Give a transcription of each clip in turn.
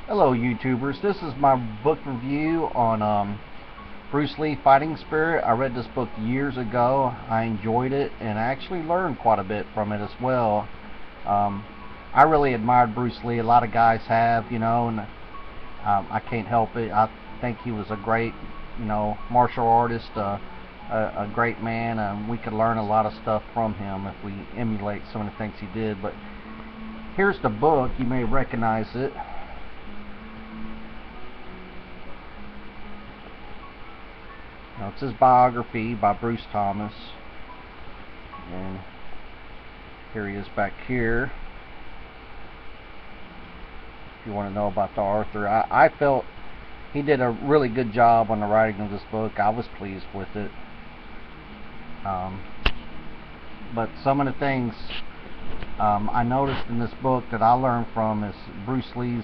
Hello YouTubers, this is my book review on Bruce Lee Fighting Spirit. I read this book years ago. I enjoyed it and I actually learned quite a bit from it as well. I really admired Bruce Lee. A lot of guys have, and I can't help it. I think he was a great, martial artist, a great man, and we could learn a lot of stuff from him if we emulate some of the things he did. But here's the book. You may recognize it. Now, it's his biography by Bruce Thomas, and here he is back here. If you want to know about the author, I felt he did a really good job on the writing of this book. I was pleased with it. But some of the things I noticed in this book that I learned from is Bruce Lee's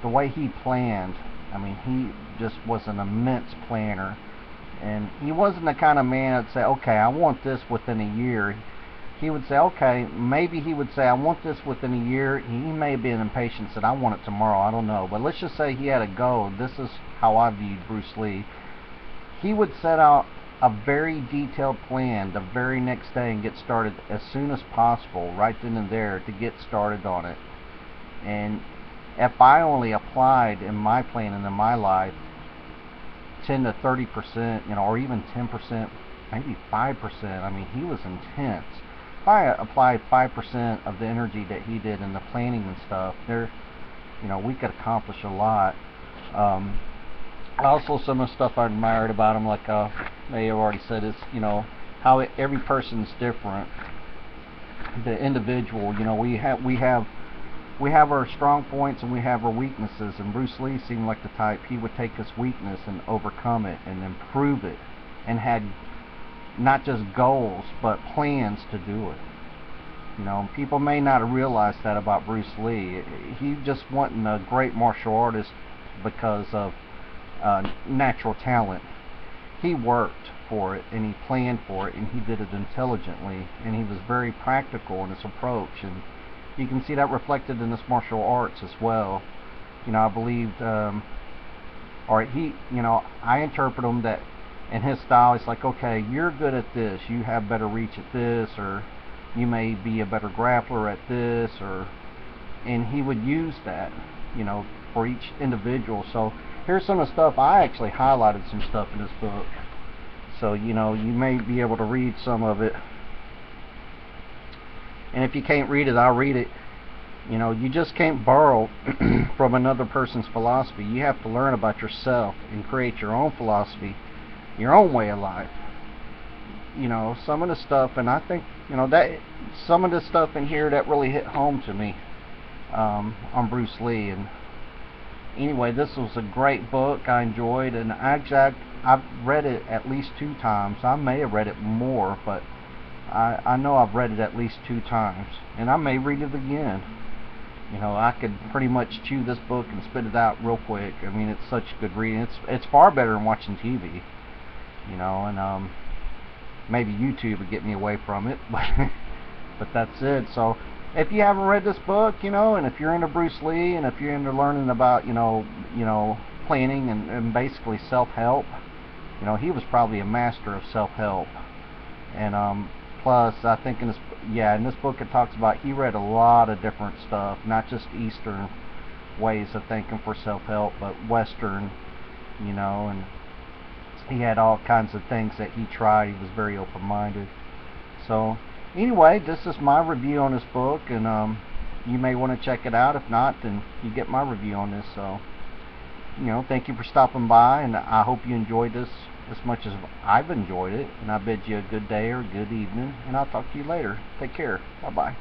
the way he planned. I mean, he just was an immense planner. And he wasn't the kind of man that'd say, okay, I want this within a year. He would say, okay, maybe he would say, I want this within a year. He may be an impatient, said, I want it tomorrow. I don't know. But let's just say he had a goal. This is how I viewed Bruce Lee. He would set out a very detailed plan the very next day and get started as soon as possible, right then and there, to get started on it. And if I only applied in my plan and in my life 10 to 30%, or even 10%, maybe 5%. I mean, he was intense. If I applied 5% of the energy that he did in the planning and stuff, we could accomplish a lot. Also, some of the stuff I admired about him, like they have already said, is how every person's different. The individual, we have our strong points and we have our weaknesses, and Bruce Lee seemed like the type he would take his weakness and overcome it and improve it, and had not just goals but plans to do it. People may not have realized that about Bruce Lee. He just wasn't a great martial artist because of natural talent. He worked for it and he planned for it and he did it intelligently, and he was very practical in his approach, and you can see that reflected in his martial arts as well. I believed, I interpret him that in his style, it's like, okay, you're good at this, you have better reach at this, or you may be a better grappler at this, and he would use that, for each individual. So here's some of the stuff. I actually highlighted some stuff in this book, so you may be able to read some of it. And if you can't read it, I'll read it. You just can't borrow from another person's philosophy. You have to learn about yourself and create your own philosophy, your own way of life. Some of the stuff, and I think, that some of the stuff in here that really hit home to me on Bruce Lee. And anyway, this was a great book. I enjoyed, and I've read it at least 2 times. I may have read it more, but I know I've read it at least 2 times, and I may read it again. I could pretty much chew this book and spit it out real quick. I mean, it's such good reading. It's far better than watching TV. And maybe YouTube would get me away from it, but that's it. So if you haven't read this book, and if you're into Bruce Lee, and if you're into learning about planning and basically self-help, he was probably a master of self-help. And plus, I think in this book it talks about he read a lot of different stuff, not just Eastern ways of thinking for self-help, but Western, and he had all kinds of things that he tried. He was very open-minded. So anyway, this is my review on this book, and you may want to check it out. If not, then you get my review on this. So thank you for stopping by, and I hope you enjoyed this as much as I've enjoyed it, and I bid you a good day or a good evening, and I'll talk to you later. Take care. Bye bye.